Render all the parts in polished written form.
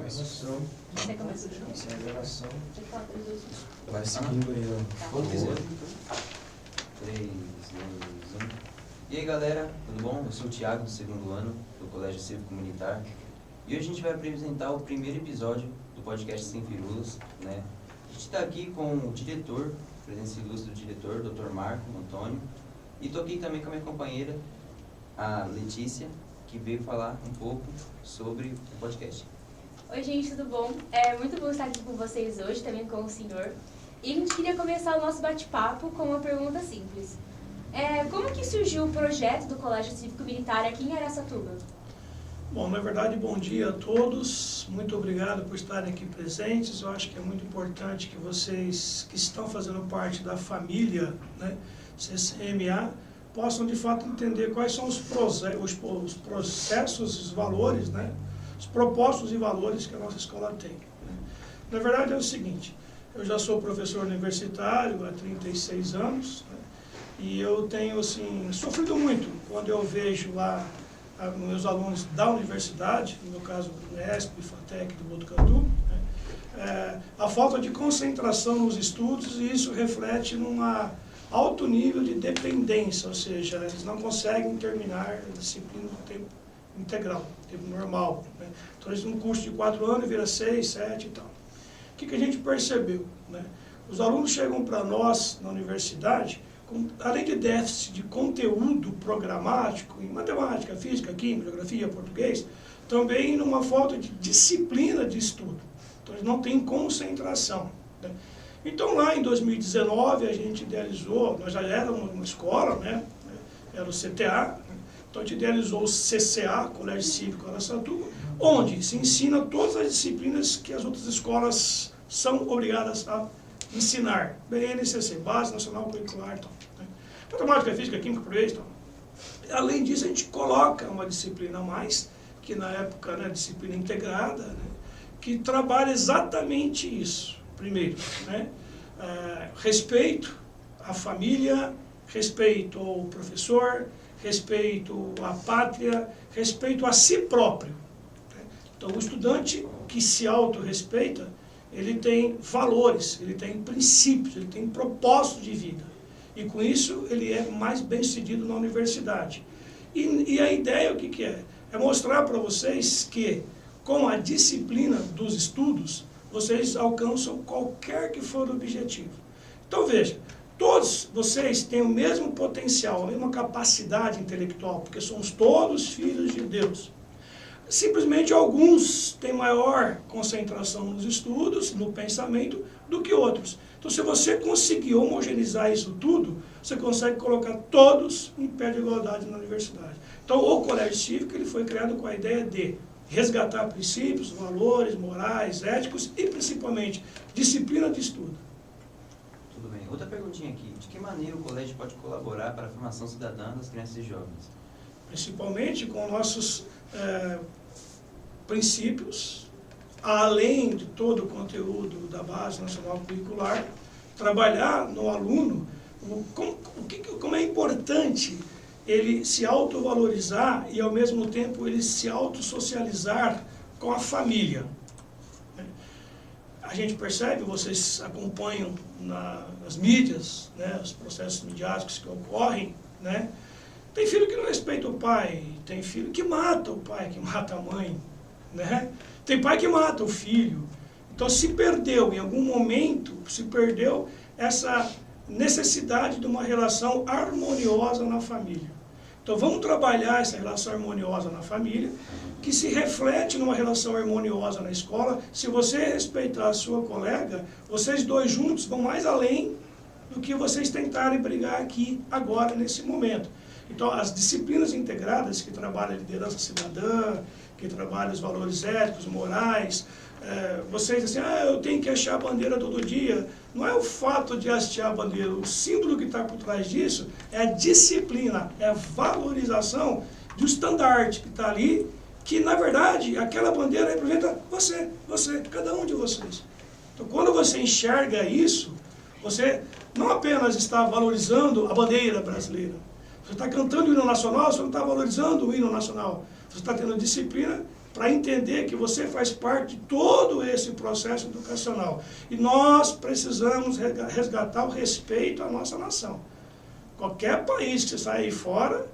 gravação. Você começa? Essa é a gravação. Vai seguindo aí, ó. Vamos dizer. 3, 2, 1. E aí galera, tudo bom? Eu sou o Thiago, do segundo ano do Colégio Cívico Comunitário. E hoje a gente vai apresentar o primeiro episódio do podcast Sem Firulas, né? A gente está aqui com o diretor, presença ilustre do diretor, Dr. Marco Antônio. E estou aqui também com a minha companheira, a Letícia, que veio falar um pouco sobre o podcast. Oi gente, tudo bom? É muito bom estar aqui com vocês hoje, também com o senhor. E a gente queria começar o nosso bate-papo com uma pergunta simples. Como que surgiu o projeto do Colégio Cívico Militar aqui em Araçatuba? Bom, na verdade, bom dia a todos. Muito obrigado por estarem aqui presentes. Eu acho que é muito importante que vocês que estão fazendo parte da família, né, CCMA, possam de fato entender quais são os processos, os valores, né, os propósitos e valores que a nossa escola tem. Né. Na verdade é o seguinte, eu já sou professor universitário há 36 anos, né, e eu tenho assim, sofrido muito quando eu vejo lá meus alunos da universidade, no caso do Unesp, FATEC, do Botucatu, né, a falta de concentração nos estudos, e isso reflete num alto nível de dependência, ou seja, eles não conseguem terminar a disciplina no tempo integral, no tempo normal. Né. Então, eles um curso de 4 anos vira 6, 7 e tal. O que a gente percebeu? Né? Os alunos chegam para nós na universidade, além de déficit de conteúdo programático em matemática, física, química, geografia, português, também numa falta de disciplina de estudo. Então, eles não têm concentração. Né? Então, lá em 2019, a gente idealizou, nós já éramos uma escola, né? Era o CTA, né? Então a gente idealizou o CCA, Colégio Cívico Araçatuba, onde se ensina todas as disciplinas que as outras escolas são obrigadas a ensinar. BNCC, Base Nacional Curricular, tal, né? Matemática, física, química, português, tal. Além disso, a gente coloca uma disciplina a mais, que na época, né, disciplina integrada, né, que trabalha exatamente isso. Primeiro, né, respeito à família, respeito ao professor, respeito à pátria, respeito a si próprio. Né? Então, o estudante que se autorrespeita, ele tem valores, ele tem princípios, ele tem propósito de vida. E com isso ele é mais bem-sucedido na universidade. E a ideia o que é? É mostrar para vocês que com a disciplina dos estudos, vocês alcançam qualquer que for o objetivo. Então veja, todos vocês têm o mesmo potencial, a mesma capacidade intelectual, porque somos todos filhos de Deus. Simplesmente alguns têm maior concentração nos estudos, no pensamento, do que outros. Então, se você conseguir homogeneizar isso tudo, você consegue colocar todos em pé de igualdade na universidade. Então, o Colégio Cívico ele foi criado com a ideia de resgatar princípios, valores, morais, éticos e, principalmente, disciplina de estudo. Tudo bem. Outra perguntinha aqui. De que maneira o colégio pode colaborar para a formação cidadã das crianças e jovens? Principalmente com nossos princípios, além de todo o conteúdo da Base Nacional Curricular, trabalhar no aluno como é importante ele se autovalorizar e, ao mesmo tempo, ele se autossocializar com a família. A gente percebe, vocês acompanham nas mídias, né, os processos midiáticos que ocorrem, né? Tem filho que não respeita o pai, tem filho que mata o pai, que mata a mãe, né? Tem pai que mata o filho. Então se perdeu, em algum momento, se perdeu essa necessidade de uma relação harmoniosa na família. Então vamos trabalhar essa relação harmoniosa na família, que se reflete numa relação harmoniosa na escola. Se você respeitar a sua colega, vocês dois juntos vão mais além do que vocês tentarem brigar aqui, agora, nesse momento. Então, as disciplinas integradas, que trabalham a liderança cidadã, que trabalham os valores éticos, morais, vocês dizem assim, eu tenho que hastear a bandeira todo dia. Não é o fato de hastear a bandeira, o símbolo que está por trás disso é a disciplina, é a valorização do estandarte que está ali, que, na verdade, aquela bandeira representa você, cada um de vocês. Então, quando você enxerga isso, você não apenas está valorizando a bandeira brasileira, você está cantando o hino nacional, você não está valorizando o hino nacional. Você está tendo disciplina para entender que você faz parte de todo esse processo educacional. E nós precisamos resgatar o respeito à nossa nação. Qualquer país que você sair aí fora,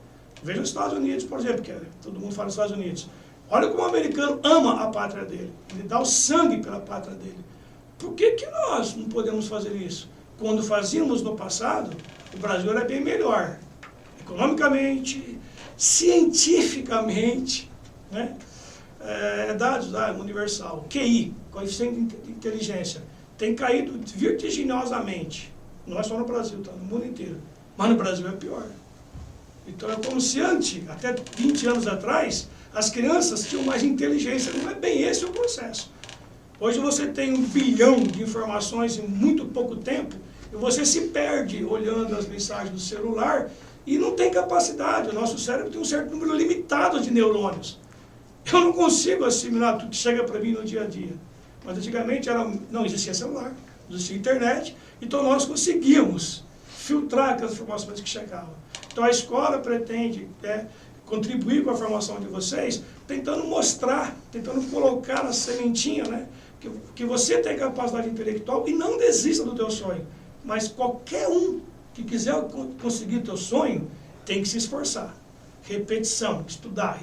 veja os Estados Unidos, por exemplo, que todo mundo fala dos Estados Unidos. Olha como o americano ama a pátria dele, ele dá o sangue pela pátria dele. Por que nós não podemos fazer isso? Quando fazíamos no passado, o Brasil era bem melhor, economicamente, cientificamente, né? Dados universal, QI, coeficiente de inteligência, tem caído vertiginosamente. Não é só no Brasil, tá? No mundo inteiro. Mas no Brasil é pior. Então é como se antes, até 20 anos atrás, as crianças tinham mais inteligência. Não é bem esse o processo. Hoje você tem 1 bilhão de informações em muito pouco tempo e você se perde olhando as mensagens do celular e não tem capacidade. O nosso cérebro tem um certo número limitado de neurônios. Eu não consigo assimilar tudo que chega para mim no dia a dia. Mas antigamente não existia celular, não existia internet, então nós conseguíamos filtrar aquelas informações que chegavam. Então a escola pretende contribuir com a formação de vocês, tentando mostrar, tentando colocar a sementinha, né, que você tem capacidade intelectual e não desista do teu sonho. Mas qualquer um que quiser conseguir teu sonho tem que se esforçar. Repetição, estudar,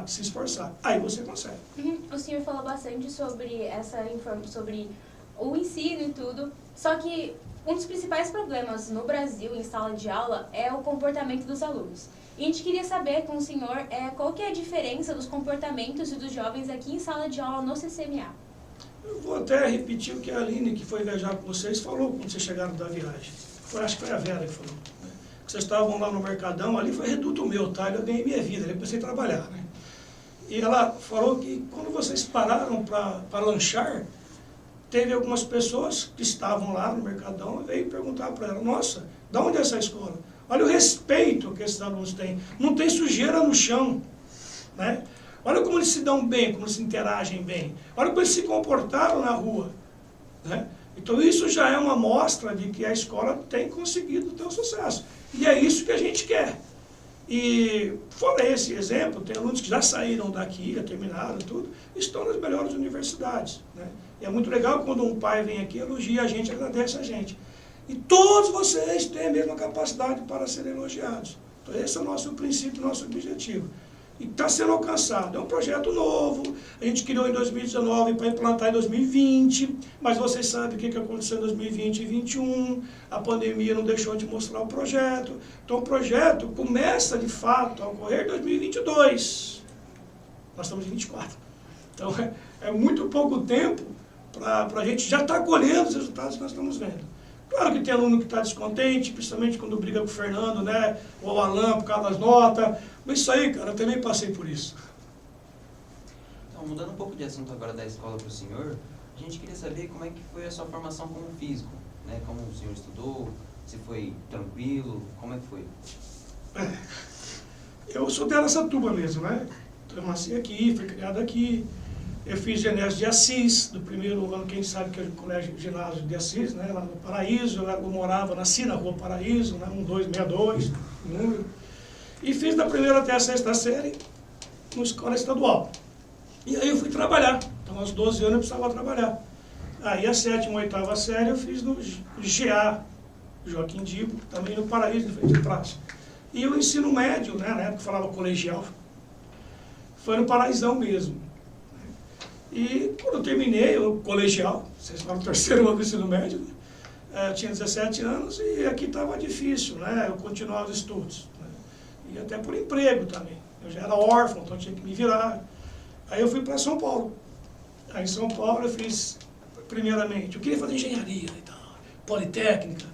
se esforçar. Aí você consegue. O senhor falou bastante sobre sobre o ensino e tudo, só que um dos principais problemas no Brasil, em sala de aula, é o comportamento dos alunos. E a gente queria saber com o senhor qual que é a diferença dos comportamentos dos jovens aqui em sala de aula no CCMA. Eu vou até repetir o que a Aline, que foi viajar com vocês, falou quando vocês chegaram da viagem. Acho que foi a Vera que falou. Vocês estavam lá no Mercadão, ali foi reduto meu, tá? Eu ganhei minha vida, ali comecei a trabalhar, né? E ela falou que quando vocês pararam para lanchar, teve algumas pessoas que estavam lá no Mercadão e veio perguntar para ela, nossa, de onde é essa escola? Olha o respeito que esses alunos têm. Não tem sujeira no chão, né? Olha como eles se dão bem, como eles se interagem bem. Olha como eles se comportaram na rua, né? Então isso já é uma amostra de que a escola tem conseguido ter um sucesso. E é isso que a gente quer. E fora esse exemplo, tem alunos que já saíram daqui, já terminaram tudo, estão nas melhores universidades, né? E é muito legal quando um pai vem aqui, elogia a gente, agradece a gente. E todos vocês têm a mesma capacidade para serem elogiados. Então esse é o nosso princípio, nosso objetivo. E está sendo alcançado. É um projeto novo, a gente criou em 2019 para implantar em 2020, mas vocês sabem o que aconteceu em 2020 e 2021, a pandemia não deixou de mostrar o projeto. Então o projeto começa de fato a ocorrer em 2022. Nós estamos em 2024. Então é muito pouco tempo para a gente já estar colhendo os resultados que nós estamos vendo. Claro que tem aluno que está descontente, principalmente quando briga com o Fernando, né, ou o Alan por causa das notas. Mas isso aí, cara, eu também passei por isso. Então, mudando um pouco de assunto agora da escola para o senhor, a gente queria saber como é que foi a sua formação como físico, né? Como o senhor estudou, se foi tranquilo, como é que foi? Eu sou de Araçatuba mesmo, né? Eu nasci aqui, fui criado aqui. Eu fiz Genésio de Assis, do primeiro ano, quem sabe que é o colégio ginásio de Assis, né? Lá no Paraíso, eu morava, nasci na rua Paraíso, né? 1262, número. E fiz da primeira até a 6ª série na escola estadual. E aí eu fui trabalhar. Então, aos 12 anos eu precisava trabalhar. Aí a 7ª e 8ª série eu fiz no GA, Joaquim Dibo, também no Paraíso, em frente de praça. E o ensino médio, né? Na época falava colegial, foi no Paraísão mesmo. E quando eu terminei o colegial, vocês falam o 3º ano do ensino médio, né? Eu tinha 17 anos e aqui estava difícil, né? Eu continuava os estudos. E até por emprego também. Eu já era órfão, então tinha que me virar. Aí eu fui para São Paulo. Aí em São Paulo eu fiz, primeiramente, eu queria fazer engenharia e tal, politécnica,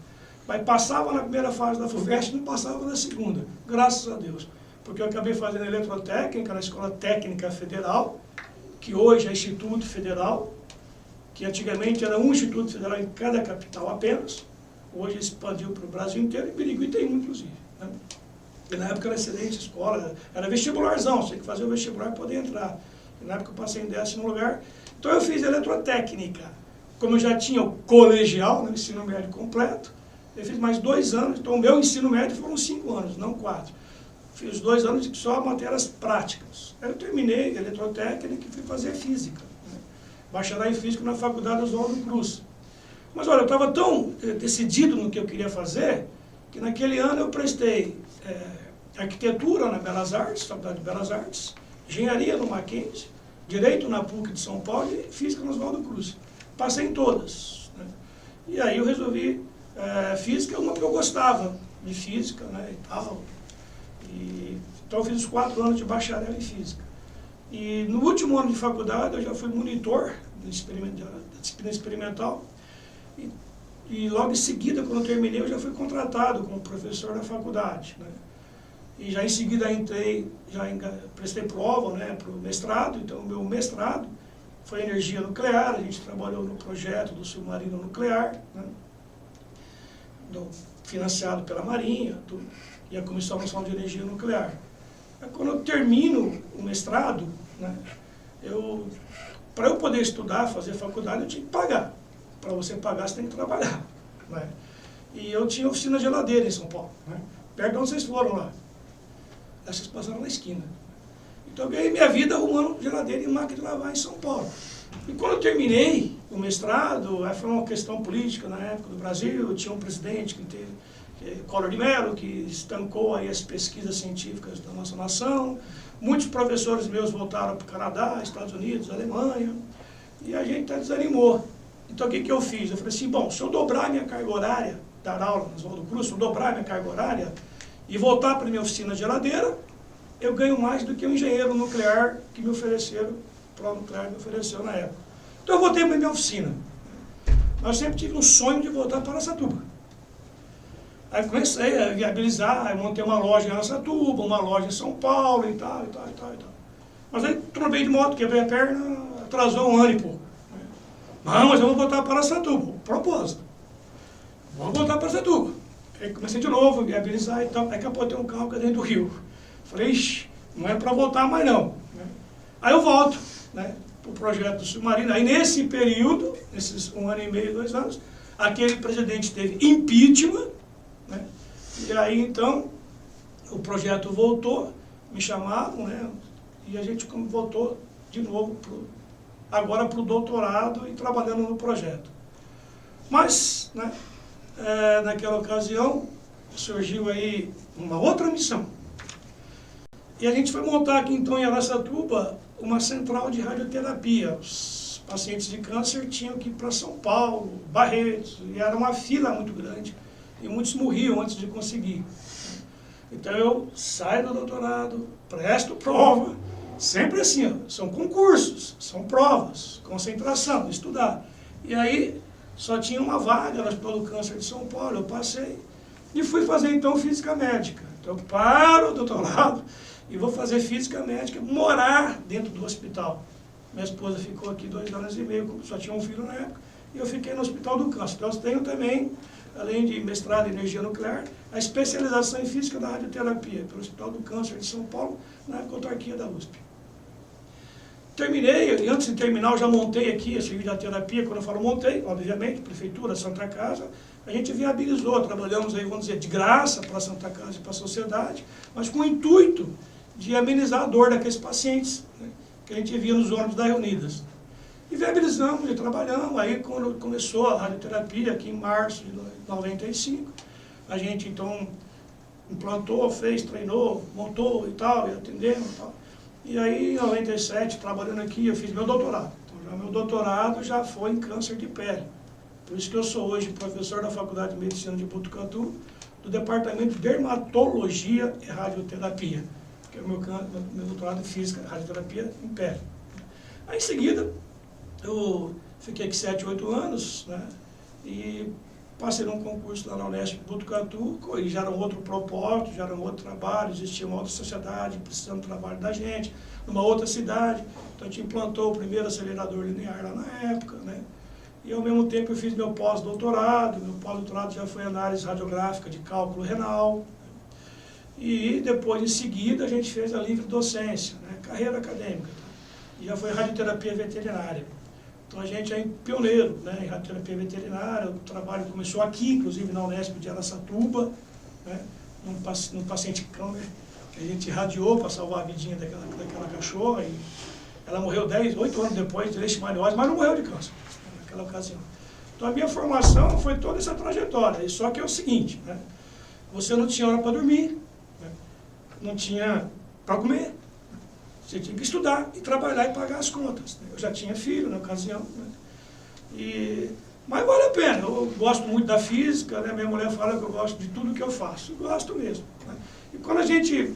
mas passava na primeira fase da FUVEST e não passava na segunda, graças a Deus. Porque eu acabei fazendo eletrotécnica na Escola Técnica Federal, que hoje é Instituto Federal, que antigamente era um Instituto Federal em cada capital apenas, hoje expandiu para o Brasil inteiro, e Birigui tem um, inclusive, né? E na época era excelente escola, era vestibularzão, você tinha que fazer o vestibular para poder entrar. E na época eu passei em 10º lugar. Então eu fiz eletrotécnica. Como eu já tinha o colegial, né, o ensino médio completo, eu fiz mais 2 anos, então o meu ensino médio foram 5 anos, não 4. fiz 2 anos de só matérias práticas. Aí eu terminei eletrotécnica e fui fazer física, né? Bacharel em física na faculdade Oswaldo Cruz. Mas olha, eu estava tão decidido no que eu queria fazer, que naquele ano eu prestei arquitetura na Belas Artes, Faculdade de Belas Artes, engenharia no Mackenzie, direito na PUC de São Paulo e física no Oswaldo Cruz. Passei em todas, né? E aí eu resolvi, física é uma que eu gostava de física, né, e tal. Então eu fiz os 4 anos de bacharel em física. E no último ano de faculdade eu já fui monitor da disciplina experimental. E logo em seguida, quando eu terminei, eu já fui contratado como professor da faculdade, né? E já em seguida prestei prova, né, para o mestrado. Então o meu mestrado foi energia nuclear, a gente trabalhou no projeto do submarino nuclear, né, financiado pela Marinha, e a Comissão Nacional de Energia Nuclear. Aí, quando eu termino o mestrado, né, para eu poder estudar, fazer faculdade, eu tinha que pagar. Para você pagar, você tem que trabalhar, né? E eu tinha oficina de geladeira em São Paulo, né, perto de onde vocês foram lá. Aí vocês passaram na esquina. Então eu ganhei minha vida arrumando geladeira e máquina de lavar em São Paulo. E quando eu terminei o mestrado, aí foi uma questão política na época do Brasil, tinha um presidente que teve, Collor de Mello, que estancou aí as pesquisas científicas da nossa nação. Muitos professores meus voltaram para o Canadá, Estados Unidos, Alemanha, e a gente desanimou. Então o que eu fiz? Eu falei assim, bom, se eu dobrar minha carga horária, dar aula no Oswaldo Cruz, se eu dobrar minha carga horária e voltar para minha oficina de geladeira, eu ganho mais do que o engenheiro nuclear que me ofereceram, o Pro Nuclear me ofereceu na época. Então eu voltei para minha oficina. Mas eu sempre tive um sonho de voltar para Araçatuba. Aí comecei a viabilizar, aí montei uma loja em Araçatuba, uma loja em São Paulo e tal, e tal, e tal, e tal. Mas aí trovei de moto, quebrei a perna, atrasou 1 ano e pouco. Não, mas eu vou voltar para Araçatuba, propósito. Vou voltar para Araçatuba. Aí comecei de novo a viabilizar e tal, aí capotei um carro que é dentro do rio. Falei, ixi, não é para voltar mais não. Aí eu volto, né, para o projeto do submarino. Aí nesse período, nesses 1 ano e meio, 2 anos, aquele presidente teve impeachment, né, e aí então o projeto voltou, me chamavam, né, e a gente voltou de novo agora para o doutorado e trabalhando no projeto. Mas, né, naquela ocasião surgiu aí uma outra missão. E a gente foi montar aqui então em Araçatuba uma central de radioterapia. Os pacientes de câncer tinham que ir para São Paulo, Barretos, e era uma fila muito grande, e muitos morriam antes de conseguir. Então eu saio do doutorado, presto prova, sempre assim, ó, são concursos, são provas, concentração, estudar. E aí só tinha uma vaga no Hospital do Câncer de São Paulo, eu passei e fui fazer então física médica. Então eu paro o doutorado e vou fazer física médica, morar dentro do hospital. Minha esposa ficou aqui 2 anos e meio, só tinha um filho na época, e eu fiquei no Hospital do Câncer. Então eu tenho também, além de mestrado em energia nuclear, a especialização em física da radioterapia, pelo Hospital do Câncer de São Paulo, na autarquia da USP. Terminei, e antes de terminar eu já montei aqui a serviço da terapia. Quando eu falo montei, obviamente, Prefeitura, Santa Casa, a gente viabilizou, trabalhamos aí, vamos dizer, de graça para a Santa Casa e para a sociedade, mas com o intuito de amenizar a dor daqueles pacientes, né, que a gente via nos ônibus da Reunidas. E viabilizamos e trabalhamos. Aí quando começou a radioterapia, aqui em março de 95, a gente então implantou, fez, treinou, montou e tal, e atendemos e tal. E aí, em 97, trabalhando aqui, eu fiz meu doutorado. Então, já meu doutorado já foi em câncer de pele. Por isso que eu sou hoje professor da Faculdade de Medicina de Botucatu, do Departamento de Dermatologia e Radioterapia, que é o meu doutorado em Física e Radioterapia em pele. Aí, em seguida, eu fiquei aqui 7, 8 anos, né, e passei num concurso lá na Unesp de Botucatu, e já era um outro propósito, já era um outro trabalho, existia uma outra sociedade precisando do trabalho da gente, numa outra cidade. Então a gente implantou o primeiro acelerador linear lá na época, né? E ao mesmo tempo eu fiz meu pós-doutorado já foi análise radiográfica de cálculo renal. E depois, em seguida, a gente fez a livre docência, né? Carreira acadêmica. E já foi radioterapia veterinária. Então a gente é pioneiro, né, em radioterapia veterinária. O trabalho começou aqui, inclusive na Unesp de Araçatuba, né, num paciente que a gente radiou para salvar a vidinha daquela cachorra, e ela morreu 8 anos depois de leishmaniose, mas não morreu de câncer naquela ocasião. Então a minha formação foi toda essa trajetória, só que é o seguinte, né? Você não tinha hora para dormir, né? Não tinha para comer, você tinha que estudar e trabalhar e pagar as contas, né? Eu já tinha filho na ocasião, né? Mas vale a pena, eu gosto muito da física, né? Minha mulher fala que eu gosto de tudo que eu faço, eu gosto mesmo, né? E quando a gente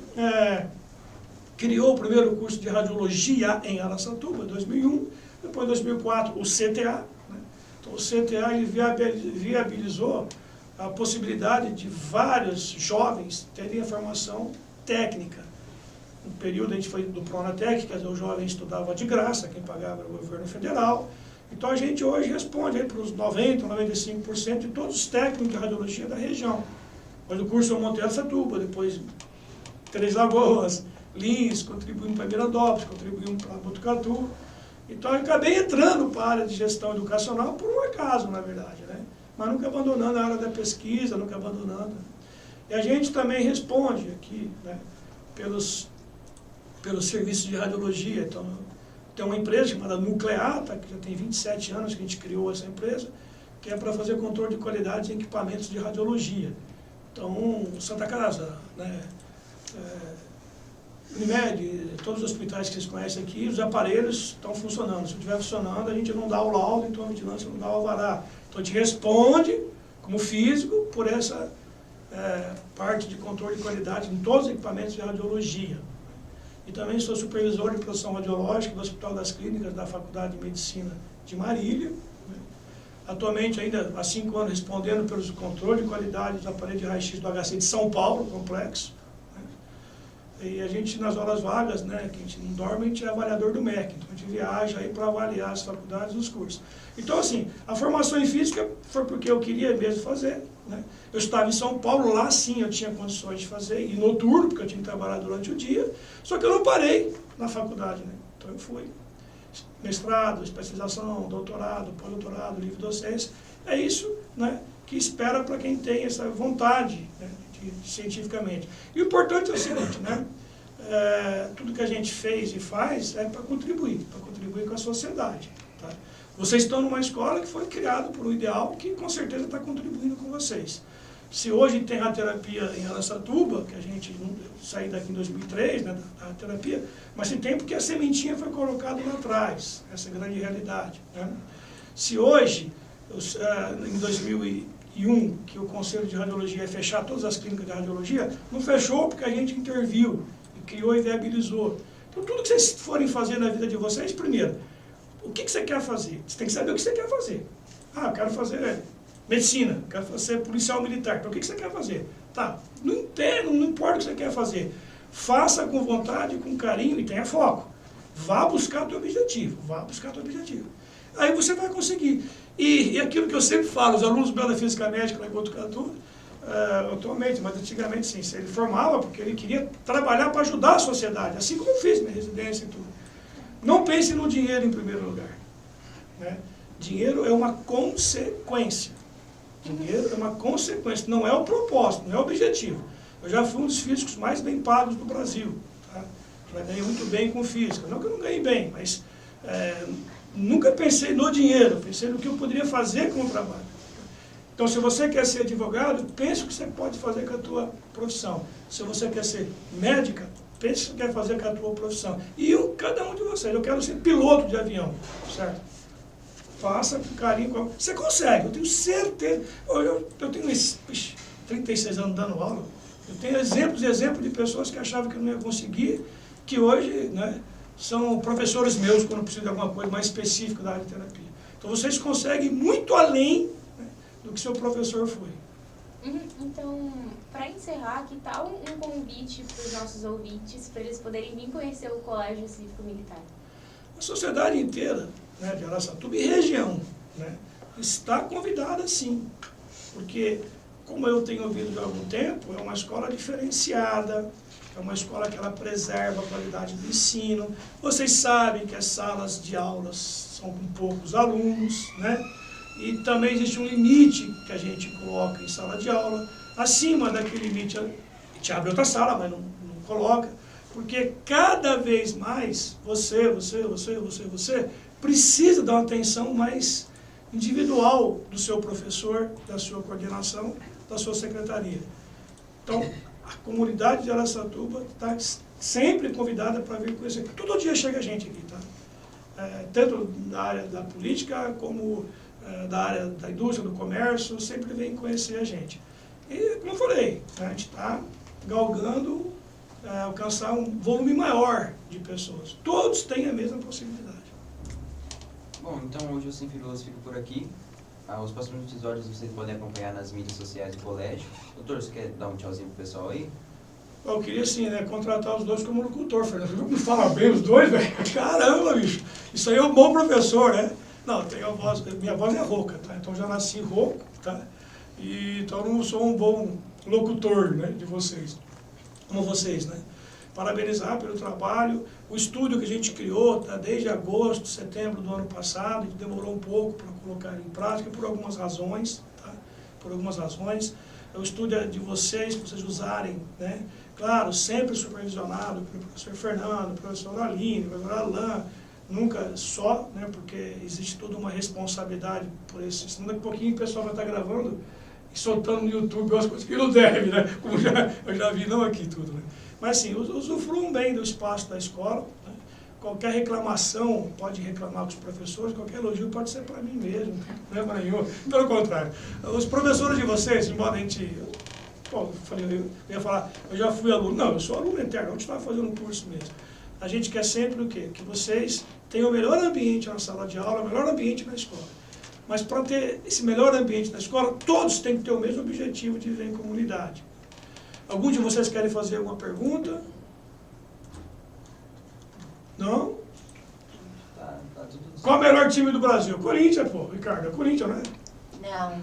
criou o primeiro curso de radiologia em Araçatuba, em 2001, depois em 2004 o CTA, né? Então o CTA ele viabilizou a possibilidade de vários jovens terem a formação técnica. No período a gente foi do Pronatec, quer dizer, o jovem estudava de graça, quem pagava era o governo federal. Então a gente hoje responde para os 90%, 95% de todos os técnicos de radiologia da região. Mas o curso eu montei em Araçatuba, depois Três Lagoas, Lins, contribuímos para Mirandópolis, contribuímos para Botucatu. Então eu acabei entrando para a área de gestão educacional por um acaso, na verdade, né? Mas nunca abandonando a área da pesquisa, nunca abandonando. E a gente também responde aqui, né, pelos serviços de radiologia. Então, tem uma empresa chamada Nucleata, que já tem 27 anos que a gente criou essa empresa, que é para fazer controle de qualidade em equipamentos de radiologia. Então, Santa Casa, né, Unimed, todos os hospitais que vocês conhecem aqui, os aparelhos estão funcionando. Se não estiver funcionando, a gente não dá o laudo, então a vigilância não dá o alvará. Então a gente responde, como físico, por essa parte de controle de qualidade em todos os equipamentos de radiologia. E também sou supervisor de produção radiológica do Hospital das Clínicas da Faculdade de Medicina de Marília. Atualmente, ainda há 5 anos, respondendo pelos controles de qualidade dos aparelhos de raio-x do HC de São Paulo, complexo. E a gente, nas horas vagas, né, que a gente não dorme, a gente é avaliador do MEC. Então a gente viaja aí para avaliar as faculdades e os cursos. Então, assim, a formação em física foi porque eu queria mesmo fazer, né? Eu estava em São Paulo, lá sim eu tinha condições de fazer, e noturno, porque eu tinha que trabalhar durante o dia, só que eu não parei na faculdade, né? Então eu fui mestrado, especialização, doutorado, pós-doutorado, livre docência. É isso, né, que espera para quem tem essa vontade, né, cientificamente. E o importante é o seguinte, né, tudo que a gente fez e faz é para contribuir com a sociedade. Tá? Vocês estão numa escola que foi criada por um ideal que com certeza está contribuindo com vocês. Se hoje tem radioterapia em Araçatuba, que a gente saiu daqui em 2003, né, da radioterapia, mas se tem porque a sementinha foi colocada lá atrás, essa é a grande realidade. Né? Se hoje, em 2001, que o Conselho de Radiologia ia fechar todas as clínicas de radiologia, não fechou porque a gente interviu, e criou e viabilizou. Então, tudo que vocês forem fazer na vida de vocês, primeiro, o que você quer fazer? Você tem que saber o que você quer fazer. Ah, eu quero fazer medicina, quero ser policial militar. Então, o que você quer fazer? Tá, não importa o que você quer fazer. Faça com vontade, com carinho e tenha foco. Vá buscar o teu objetivo, Aí você vai conseguir. E aquilo que eu sempre falo, os alunos meus da Física Médica lá em Botucatu, atualmente, mas antigamente sim, ele formava porque ele queria trabalhar para ajudar a sociedade, assim como eu fiz minha residência e tudo. Não pense no dinheiro em primeiro lugar. Né? Dinheiro é uma consequência. Dinheiro é uma consequência, não é o propósito, não é o objetivo. Eu já fui um dos físicos mais bem pagos do Brasil. Tá? Já ganhei muito bem com física. Não que eu não ganhei bem, mas nunca pensei no dinheiro, pensei no que eu poderia fazer com o trabalho. Então, se você quer ser advogado, pense o que você pode fazer com a tua profissão. Se você quer ser médica, pense o que você quer fazer com a tua profissão. E cada um de vocês, eu quero ser piloto de avião, certo? Faça com carinho. Você consegue, eu tenho certeza. Eu tenho 36 anos dando aula. Eu tenho exemplos e exemplos de pessoas que achavam que eu não ia conseguir, que hoje, né, são professores meus quando precisam de alguma coisa mais específica da área de terapia. Então vocês conseguem muito além, né, do que seu professor foi. Então, para encerrar, que tal um convite para os nossos ouvintes, para eles poderem vir conhecer o Colégio Cívico Militar? A sociedade inteira, né, de Araçatuba e região, né, está convidada sim, porque, como eu tenho ouvido há algum tempo, é uma escola diferenciada, é uma escola que ela preserva a qualidade do ensino. Vocês sabem que as salas de aulas são com poucos alunos, né, e também existe um limite que a gente coloca em sala de aula. Acima daquele limite, a gente abre outra sala, mas não coloca, porque cada vez mais você precisa dar uma atenção mais individual do seu professor, da sua coordenação, da sua secretaria. Então, a comunidade de Araçatuba está sempre convidada para vir conhecer. Todo dia chega gente aqui, tá? Tanto da área da política como da área da indústria, do comércio, sempre vem conhecer a gente. E, como eu falei, a gente está galgando alcançar um volume maior de pessoas. Todos têm a mesma possibilidade. Bom, então hoje o Sem Firulas fica por aqui. Os próximos episódios vocês podem acompanhar nas mídias sociais do colégio. Doutor, você quer dar um tchauzinho pro pessoal aí? Eu queria, sim, né, contratar os dois como locutor, Fernando. Me fala bem os dois, velho. Caramba, bicho. Isso aí é um bom professor, né? Não, tenho a voz, minha voz é rouca, tá? Então já nasci rouco, tá? E então não sou um bom locutor, né, de vocês. Como vocês, né? Parabenizar pelo trabalho. O estúdio que a gente criou, tá, desde agosto, setembro do ano passado, que demorou um pouco para colocar em prática por algumas razões, tá? Por algumas razões. O estúdio é de vocês, para vocês usarem, né? Claro, sempre supervisionado pelo professor Fernando, professor Aline, professor Alain, nunca só, né? Porque existe toda uma responsabilidade por esse. Senão daqui a pouquinho o pessoal vai estar gravando e soltando no YouTube as coisas que não deve, né? Como eu já vi, não aqui tudo, né? Mas assim, usufruam bem do espaço da escola, né? Qualquer reclamação pode reclamar com os professores, qualquer elogio pode ser para mim mesmo, não é para nenhum. Pelo contrário, os professores de vocês, embora a gente... Bom, eu ia falar, eu já fui aluno. Não, eu sou aluno eterno, eu estava fazendo um curso mesmo. A gente quer sempre o quê? Que vocês tenham o melhor ambiente na sala de aula, o melhor ambiente na escola. Mas para ter esse melhor ambiente na escola, todos têm que ter o mesmo objetivo de viver em comunidade. Algum de vocês querem fazer alguma pergunta? Não? Tá tudo certo. Qual é o melhor time do Brasil? Corinthians, pô, Ricardo. É Corinthians, né? Não.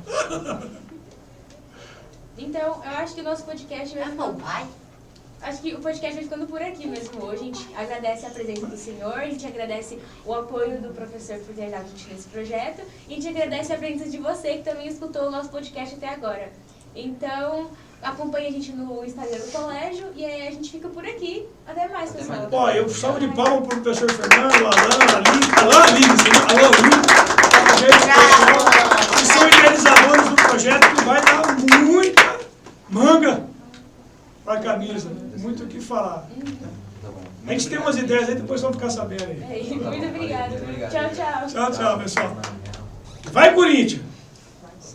Então, eu acho que o nosso podcast vai É meu pai? Acho que o podcast vai ficando por aqui mesmo hoje. A gente agradece a presença do senhor, a gente agradece o apoio do professor por ter ajudado a gente nesse projeto, e a gente agradece a presença de você que também escutou o nosso podcast até agora. Então, acompanhe a gente no Instagram do colégio e aí a gente fica por aqui. Até mais, Até pessoal. mais. Ó, eu salve de palmas para o professor Fernando, Alain, Aline, que são idealizadores do projeto que vai dar muita manga para a camisa. Muito o que falar. Tá bom. A gente tem umas ideias aí, depois vão ficar sabendo aí. É isso. Muito obrigada. Muito obrigado. Tchau, tchau. Tchau, tchau, pessoal. Vai, Corinthians!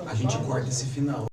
A gente corta esse final.